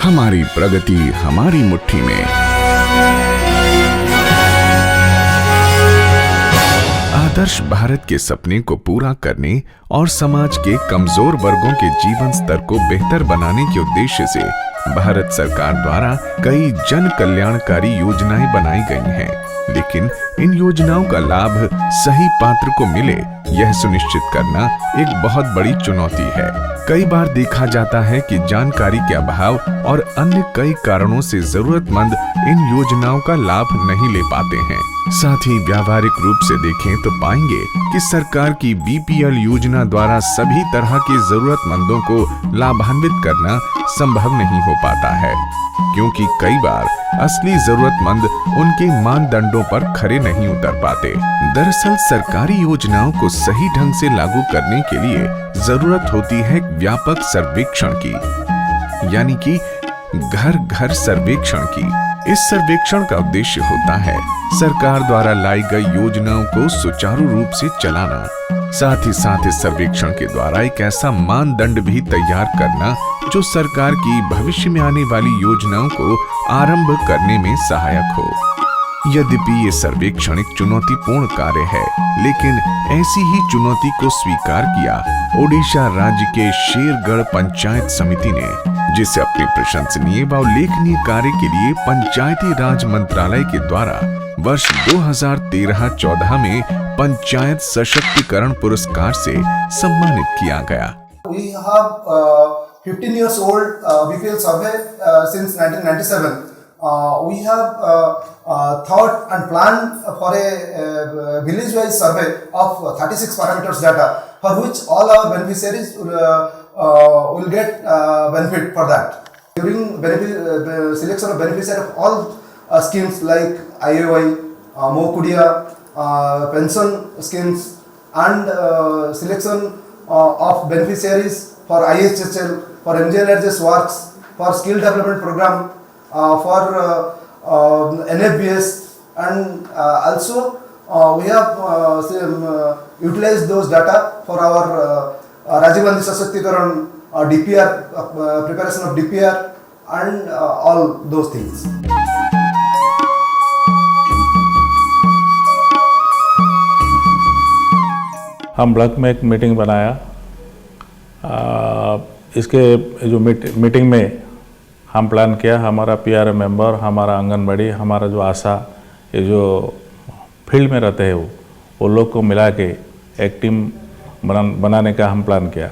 हमारी प्रगति हमारी मुट्ठी में। आदर्श भारत के सपने को पूरा करने और समाज के कमजोर वर्गों के जीवन स्तर को बेहतर बनाने के उद्देश्य से भारत सरकार द्वारा कई जन कल्याणकारी योजनाएं बनाई गई हैं, लेकिन इन योजनाओं का लाभ सही पात्र को मिले, यह सुनिश्चित करना एक बहुत बड़ी चुनौती है। कई बार देखा जाता है कि जानकारी के अभाव और अन्य कई कारणों से जरूरतमंद इन योजनाओं का लाभ नहीं ले पाते हैं। साथ ही व्यावहारिक रूप से देखें तो पाएंगे कि सरकार की बीपीएल योजना द्वारा सभी तरह के जरूरतमंदों को लाभान्वित करना संभव नहीं हो पाता है, क्योंकि कई बार असली जरूरतमंद उनके मानदंडों पर खरे नहीं उतर पाते। दरअसल सरकारी योजनाओं को सही ढंग से लागू करने के लिए जरूरत होती है व्यापक सर्वेक्षण की, यानी कि घर घर सर्वेक्षण की। इस सर्वेक्षण का उद्देश्य होता है सरकार द्वारा लाई गई योजनाओं को सुचारू रूप से चलाना, साथ ही साथ इस सर्वेक्षण के द्वारा एक ऐसा मानदंड भी तैयार करना जो सरकार की भविष्य में आने वाली योजनाओं को आरंभ करने में सहायक हो। यद्यपि ये सर्वेक्षण एक चुनौतीपूर्ण कार्य है, लेकिन ऐसी ही चुनौती को स्वीकार किया ओडिशा राज्य के शेरगढ़ पंचायत समिति ने, जिसे अपने प्रशंसनीय व उल्लेखनीय कार्य के लिए पंचायती राज मंत्रालय के द्वारा वर्ष 2013-14 में पंचायत सशक्तिकरण पुरस्कार से सम्मानित किया गया। We have 15 years old BPL survey since 1997. We have thought and planned for a village-wise survey of 36 parameters data, for which all our beneficiaries will get benefit for that. During selection of beneficiary of all schemes like IOI, Mokudia, pension schemes, and selection of beneficiaries for IHHL, for MGNRHS works, for skill development program, for NFBS, and also we have utilized those data for our Rajiv Gandhi Sashaktikarana DPR, preparation of DPR, and all those things. हम block में एक meeting बनाया। इसके जो meeting में हम plan किया, हमारा पीआरओ मेंबर, हमारा आंगनबाड़ी, हमारा जो आशा, ये जो फील्ड में रहते हैं वो लोग को मिला के एक टीम बनाने का हम प्लान किया।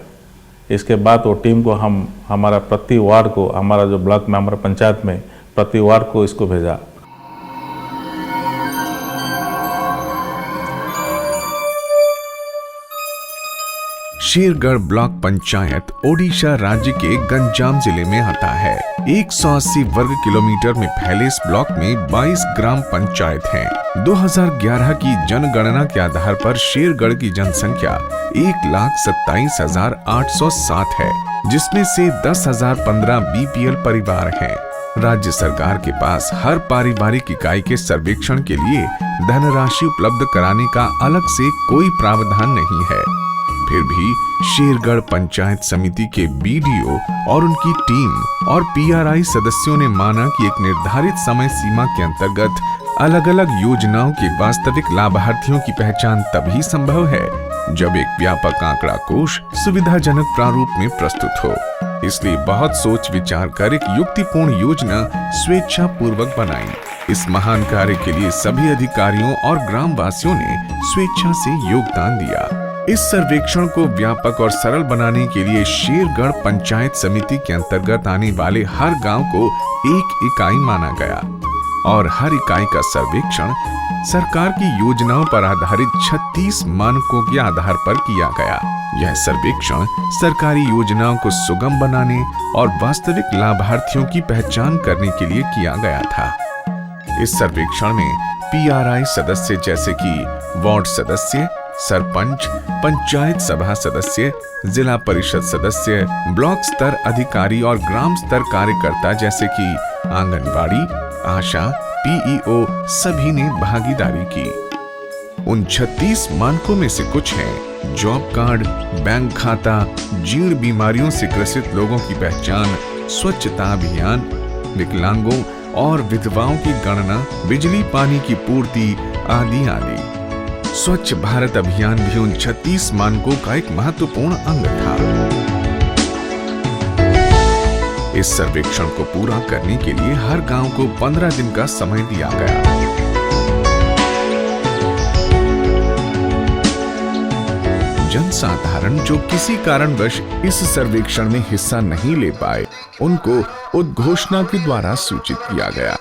इसके बाद वो टीम को हम हमारा प्रति वार्ड को, हमारा जो ब्लॉक में हमारा पंचायत में प्रति वार्ड को इसको भेजा। शेरगढ़ ब्लॉक पंचायत ओडिशा राज्य के गंजाम जिले में आता है। 180 वर्ग किलोमीटर में फैले इस ब्लॉक में 22 ग्राम पंचायत हैं। 2011 की जनगणना के आधार पर शेरगढ़ की जनसंख्या 1,27,807 है, जिसमें से 10,015 बीपीएल परिवार हैं। राज्य सरकार के पास हर पारिवारिक इकाई के सर्वेक्षण के लिए धनराशि उपलब्ध कराने का अलग से कोई प्रावधान नहीं है। फिर भी शेरगढ़ पंचायत समिति के बीडीओ और उनकी टीम और पीआरआई सदस्यों ने माना कि एक निर्धारित समय सीमा के अंतर्गत अलग अलग योजनाओं के वास्तविक लाभार्थियों की पहचान तभी संभव है जब एक व्यापक आंकड़ा कोश सुविधाजनक प्रारूप में प्रस्तुत हो। इसलिए बहुत सोच विचार कर एक युक्तिपूर्ण योजना स्वेच्छा पूर्वक बनाई। इस महान कार्य के लिए सभी अधिकारियों और ग्रामवासियों ने स्वेच्छा से योगदान दिया। इस सर्वेक्षण को व्यापक और सरल बनाने के लिए शेरगढ़ पंचायत समिति के अंतर्गत आने वाले हर गांव को एक इकाई माना गया और हर इकाई का सर्वेक्षण सरकार की योजनाओं पर आधारित 36 मानकों के आधार पर किया गया। यह सर्वेक्षण सरकारी योजनाओं को सुगम बनाने और वास्तविक लाभार्थियों की पहचान करने के लिए किया गया था। इस सर्वेक्षण में पीआरआई सदस्य जैसे कि वार्ड सदस्य, सरपंच, पंचायत सभा सदस्य, जिला परिषद सदस्य, ब्लॉक स्तर अधिकारी और ग्राम स्तर कार्यकर्ता जैसे कि आंगनबाड़ी, आशा, पीईओ सभी ने भागीदारी की। उन 36 मानकों में से कुछ हैं जॉब कार्ड, बैंक खाता, जीर्ण बीमारियों से ग्रसित लोगों की पहचान, स्वच्छता अभियान, विकलांगों और विधवाओं की गणना, बिजली पानी की पूर्ति आदि आदि। स्वच्छ भारत अभियान भी उन 36 मानकों का एक महत्वपूर्ण अंग था। इस सर्वेक्षण को पूरा करने के लिए हर गांव को 15 दिन का समय दिया गया। जनसाधारण जो किसी कारणवश इस सर्वेक्षण में हिस्सा नहीं ले पाए, उनको उद्घोषणा के द्वारा सूचित किया गया।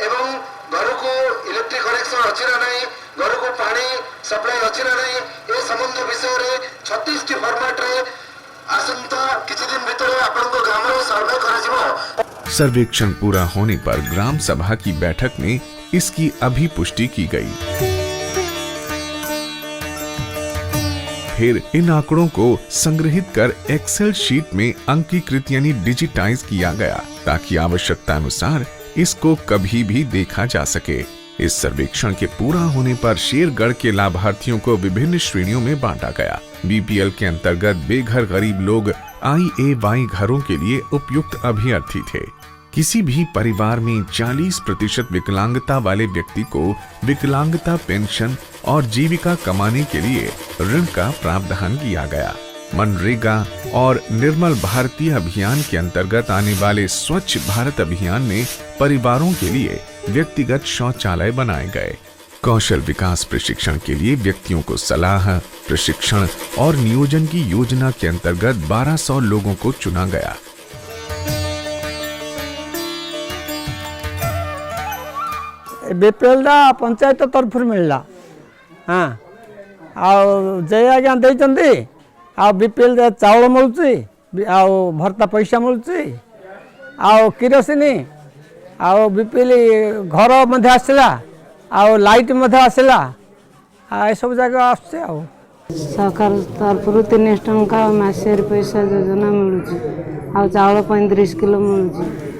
एवं घर को इलेक्ट्रिक कनेक्शन अच्छी ना नहीं, घर को पानी सप्लाई अच्छी ना नहीं, ये संबंध विषय रे 36 टी फॉर्मेट रे आसंता किछि दिन भीतर आपन को गाम रो सर्वे कराजिबो। सर्वेक्षण पूरा होने पर ग्राम सभा की बैठक में इसकी अभिपुष्टि की गई। फिर इन आंकड़ों को संग्रहित कर एक्सेल शीट में अंकीकृत यानी डिजिटाइज किया गया, ताकि आवश्यकता अनुसार इसको कभी भी देखा जा सके। इस सर्वेक्षण के पूरा होने पर शेरगढ़ के लाभार्थियों को विभिन्न श्रेणियों में बांटा गया। बीपीएल के अंतर्गत बेघर गरीब लोग IAY घरों के लिए उपयुक्त अभ्यर्थी थे। किसी भी परिवार में 40% विकलांगता वाले व्यक्ति को विकलांगता पेंशन और जीविका कमाने के लिए ऋण का प्रावधान किया गया। मनरेगा और निर्मल भारतीय अभियान के अंतर्गत आने वाले स्वच्छ भारत अभियान में परिवारों के लिए व्यक्तिगत शौचालय बनाए गए। कौशल विकास प्रशिक्षण के लिए व्यक्तियों को सलाह, प्रशिक्षण और नियोजन की योजना के अंतर्गत 1200 लोगों को चुना गया। बीपीएल पंचायत तरफ मिलला। हाँ जय आज्ञा देइचंदी बीपीएल चाउल मिलुची, भर्ता पैसा मिलुची, किरोसिनी बीपीएल घर मध्य आसला, लाइट मध्य आसला, ए सब जगह आसছে। सरकार तरफ 3 टंका मासिक पैसा योजना मिलुची, चाउल 35 किलो मिलुची,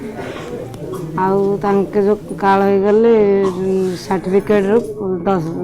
जो काल हो गले सर्टिफिकेट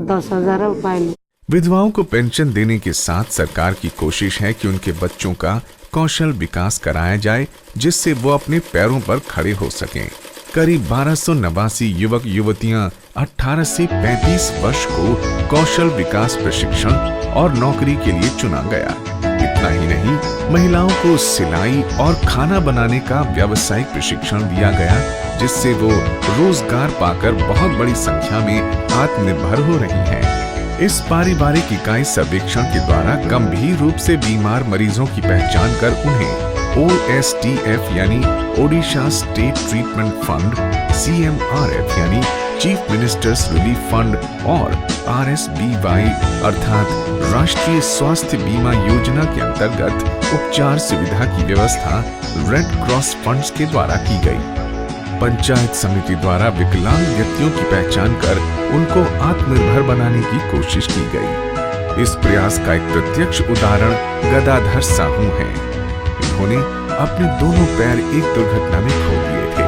10,000 पाइल। विधवाओं को पेंशन देने के साथ सरकार की कोशिश है कि उनके बच्चों का कौशल विकास कराया जाए, जिससे वो अपने पैरों पर खड़े हो सकें। करीब 1289 युवक युवतियां 18 से 35 वर्ष को कौशल विकास प्रशिक्षण और नौकरी के लिए चुना गया। इतना ही नहीं, महिलाओं को सिलाई और खाना बनाने का व्यावसायिक प्रशिक्षण दिया गया, जिससे वो रोजगार पाकर बहुत बड़ी संख्या में आत्मनिर्भर हो रही हैं। इस पारिवारिक इकाई सर्वेक्षण के द्वारा गंभीर रूप से बीमार मरीजों की पहचान कर उन्हें OSTF यानी Odisha state treatment fund, CMRF यानी चीफ मिनिस्टर्स रिलीफ फंड और RSBY अर्थात राष्ट्रीय स्वास्थ्य बीमा योजना के अंतर्गत उपचार सुविधा की व्यवस्था रेड क्रॉस फंड्स के द्वारा की गई। पंचायत समिति द्वारा विकलांग व्यक्तियों की पहचान कर उनको आत्मनिर्भर बनाने की कोशिश की गई। इस प्रयास का एक प्रत्यक्ष उदाहरण गदाधर साहू हैं। इन्होंने अपने दोनों पैर एक दुर्घटना में खो दिए थे।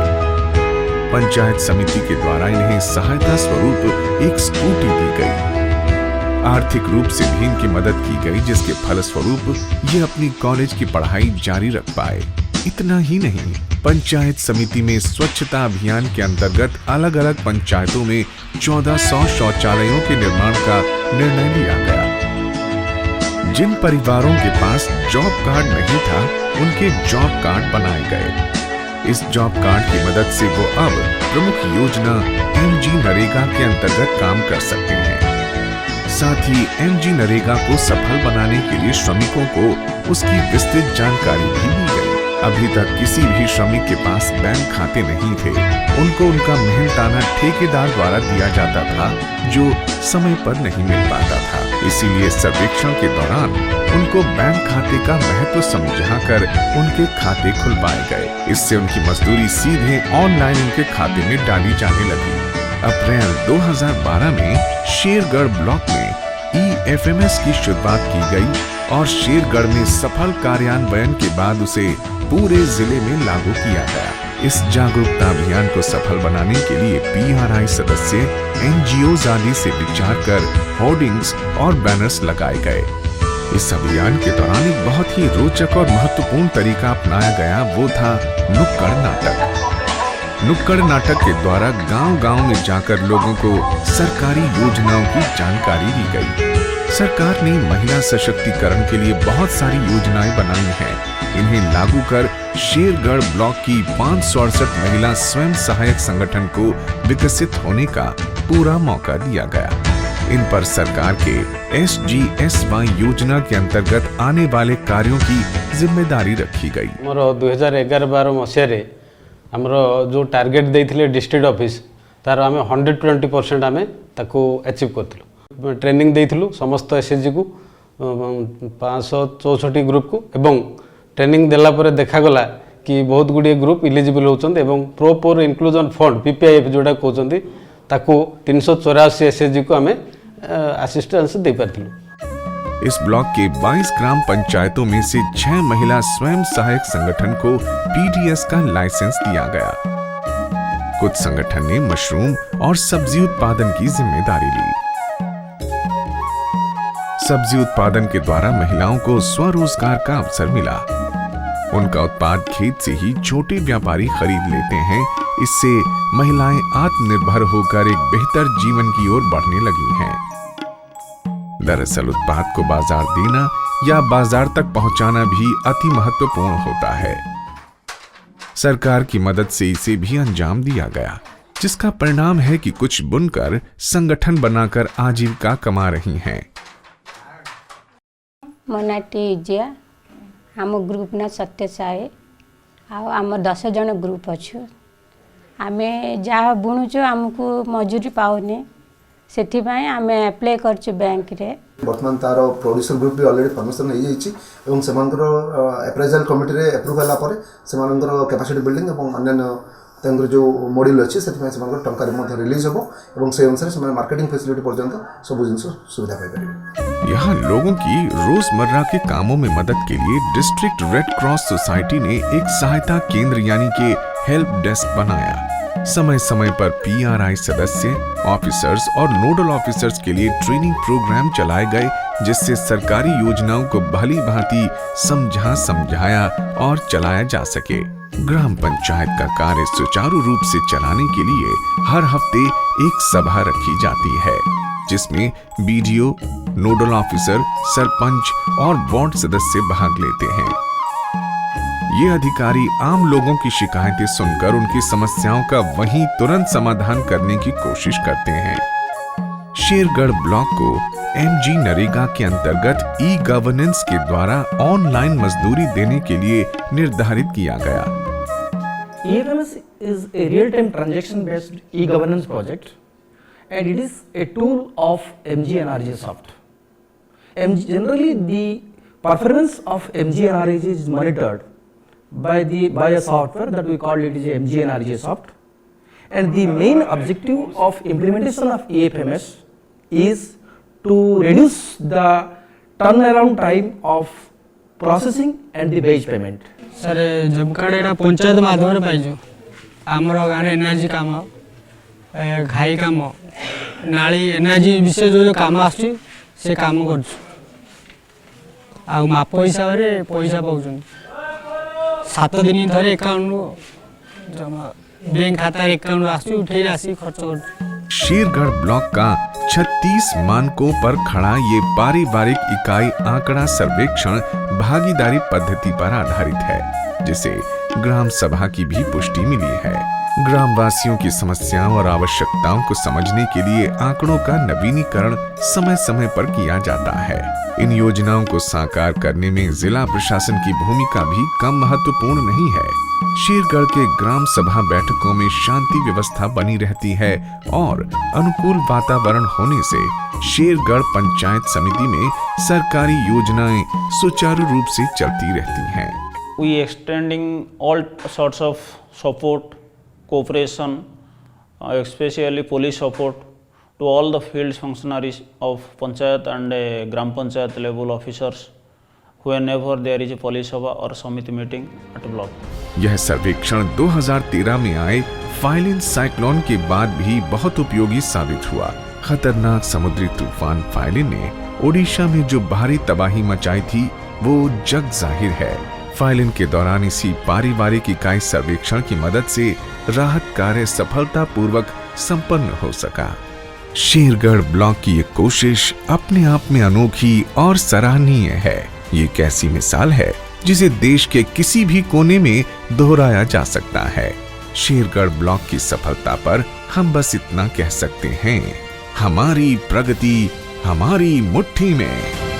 पंचायत समिति के द्वारा इन्हें सहायता स्वरूप एक स्कूटी दी गई। आर्थिक रूप से भी इनकी मदद की गई, जिसके फलस्वरूप ये अपनी कॉलेज की पढ़ाई जारी रख पाए। इतना ही नहीं, पंचायत समिति में स्वच्छता अभियान के अंतर्गत अलग अलग पंचायतों में 1400 शौचालयों के निर्माण का निर्णय लिया गया। जिन परिवारों के पास जॉब कार्ड नहीं था, उनके जॉब कार्ड बनाए गए। इस जॉब कार्ड की मदद से वो अब प्रमुख योजना MG नरेगा के अंतर्गत काम कर सकते हैं। साथ ही MG नरेगा को सफल बनाने के लिए श्रमिकों को उसकी विस्तृत जानकारी भी दी गई। अभी तक किसी भी श्रमिक के पास बैंक खाते नहीं थे। उनको उनका मेहनताना ठेकेदार द्वारा दिया जाता था, जो समय पर नहीं मिल पाता था। इसीलिए सर्वेक्षण के दौरान उनको बैंक खाते का महत्व समझाकर उनके खाते खुलवाए गए। इससे उनकी मजदूरी सीधे ऑनलाइन उनके खाते में डाली जाने लगी। अप्रैल 2012 में शेरगढ़ ब्लॉक में EFMS की शुरुआत की गई और शेरगढ़ में सफल कार्यान्वयन के बाद उसे पूरे जिले में लागू किया गया। इस जागरूकता अभियान को सफल बनाने के लिए PRI सदस्य NGOs आदि से विचार कर होर्डिंग्स और बैनर्स लगाए गए। इस अभियान के दौरान एक बहुत ही रोचक और महत्वपूर्ण तरीका अपनाया गया, वो था नुक्कड़ नाटक। नुक्कड़ नाटक के द्वारा गांव-गांव में जाकर लोगों को सरकारी योजनाओं की जानकारी दी गई। सरकार ने महिला सशक्तिकरण के लिए बहुत सारी योजनाएं बनाई हैं। इन्हें लागू कर शेरगढ़ ब्लॉक की 568 महिला स्वयं सहायक संगठन को विकसित होने का पूरा मौका दिया गया। इन पर सरकार के SGSY योजना के अंतर्गत आने वाले कार्यों की जिम्मेदारी रखी गई। 2011-12 मसीह आमर जो टार्गेट देइथिले डिस्ट्रिक्ट ऑफिस तार आम 120% आम ताको अचीव करथिलु। ट्रेनिंग देइथिलु समस्त SHG को 564 ग्रुप को, एवं ट्रेनिंग देला परे देखा गला कि बहुत गुड़िए ग्रुप इलिजिबल होचंद एवं प्रोपर इंक्लूजन फंड PPIF जोड़ा कहउचंदी ताको 384 SHG को आम असिस्टेंस दे पारथिलु। इस ब्लॉक के 22 ग्राम पंचायतों में से 6 महिला स्वयं सहायक संगठन को PDS का लाइसेंस दिया गया। कुछ संगठन ने मशरूम और सब्जी उत्पादन की जिम्मेदारी ली। सब्जी उत्पादन के द्वारा महिलाओं को स्वरोजगार का अवसर मिला। उनका उत्पाद खेत से ही छोटे व्यापारी खरीद लेते हैं। इससे महिलाएं आत्मनिर्भर होकर एक बेहतर जीवन की ओर बढ़ने लगी हैं। दरअसल उत्पाद को बाजार देना या बाजार तक पहुंचाना भी अति महत्वपूर्ण होता है। सरकार की मदद से इसे भी अंजाम दिया गया, जिसका परिणाम है कि कुछ बुनकर संगठन बनाकर आजीविका कमा रही हैं। मोनाटी जिया आम ग्रुप ना सत्य साहे आम 10 जन ग्रुप अच्छु। आम जहाँ बुणुचु आमको मजूरी पाऊने से आम अप्लाई कर बैंक रे। वर्तमान तार प्रोड्यूसर ग्रुप भी ऑलरेडी परमिशन हो जाइछि एवं सेमानकर अप्राइजल कमिटी रे अप्रूव होला परे सेमानकर कैपेसिटी बिल्डिंग एवं अन्य तंगर जो मॉड्यूल अच्छे से टंका रिलीज हो एवं से अनुसार से मार्केटिंग फैसिलिटी पर्यंत सब जिन सुविधा पाई। यहाँ लोगों की रोजमर्रा के कामों में मदद के लिए डिस्ट्रिक्ट रेड क्रॉस सोसाइटी ने एक सहायता केंद्र यानी कि हेल्प डेस्क बनाया। समय समय पर PRI सदस्य, ऑफिसर्स और नोडल ऑफिसर्स के लिए ट्रेनिंग प्रोग्राम चलाए गए, जिससे सरकारी योजनाओं को भली भांति समझाया और चलाया जा सके। ग्राम पंचायत का कार्य सुचारू रूप से चलाने के लिए हर हफ्ते एक सभा रखी जाती है, जिसमें BDO, नोडल ऑफिसर, सरपंच और वार्ड सदस्य भाग लेते हैं। ये अधिकारी आम लोगों की शिकायतें सुनकर उनकी समस्याओं का वहीं तुरंत समाधान करने की कोशिश करते हैं। शेरगढ़ ब्लॉक को MG नरेगा के अंतर्गत E-गवर्नेंस के द्वारा ऑनलाइन मजदूरी देने के लिए निर्धारित किया गया। EFMS is a real-time transaction-based e-governance project, and it is a tool of MG Soft. Generally, the performance of MG is monitored by a software that we call it is MG Soft, and the main objective of implementation of EFMS is to reduce the turnaround time of processing and the wage payment. Sir जब card panchayat माध्यम पाइजु आमर गाँव energy कम घाई कम नाली energy विषय जो कम आसुच्ची से कम कर माप हिसाब से पैसा पाँच 7 दिन थे अकाउंट जमा बैंक खाता अकाउंट आठे आसी खर्च कर। शेरगढ़ ब्लॉक का 36 मानकों पर खड़ा ये पारिवारिक इकाई आंकड़ा सर्वेक्षण भागीदारी पद्धति पर आधारित है, जिसे ग्राम सभा की भी पुष्टि मिली है। ग्रामवासियों की समस्याओं और आवश्यकताओं को समझने के लिए आंकड़ों का नवीनीकरण समय समय पर किया जाता है। इन योजनाओं को साकार करने में जिला प्रशासन की भूमिका भी कम महत्वपूर्ण नहीं है। शेरगढ़ के ग्राम सभा बैठकों में शांति व्यवस्था बनी रहती है और अनुकूल वातावरण होने से शेरगढ़ पंचायत समिति में सरकारी योजनाएं सुचारू रूप से चलती रहती हैं। We extending all sorts of support, cooperation, especially police support to all the field functionaries of panchayat and gram panchayat level officers whenever there is a police sabha or samiti meeting at block. यह सर्वेक्षण 2013 में आए phylline cyclone के बाद भी बहुत उपयोगी साबित हुआ। खतरनाक समुद्री तूफान फाइलिन ने ओडिशा में जो भारी तबाही मचाई थी वो जग जाहिर है। फाइलिंग के दौरान इसी पारिवारिक इकाई सर्वेक्षण की मदद से राहत कार्य सफलतापूर्वक संपन्न हो सका। शेरगढ़ ब्लॉक की ये कोशिश अपने आप में अनोखी और सराहनीय है। ये एक ऐसी मिसाल है जिसे देश के किसी भी कोने में दोहराया जा सकता है। शेरगढ़ ब्लॉक की सफलता पर हम बस इतना कह सकते हैं, हमारी प्रगति हमारी मुट्ठी में।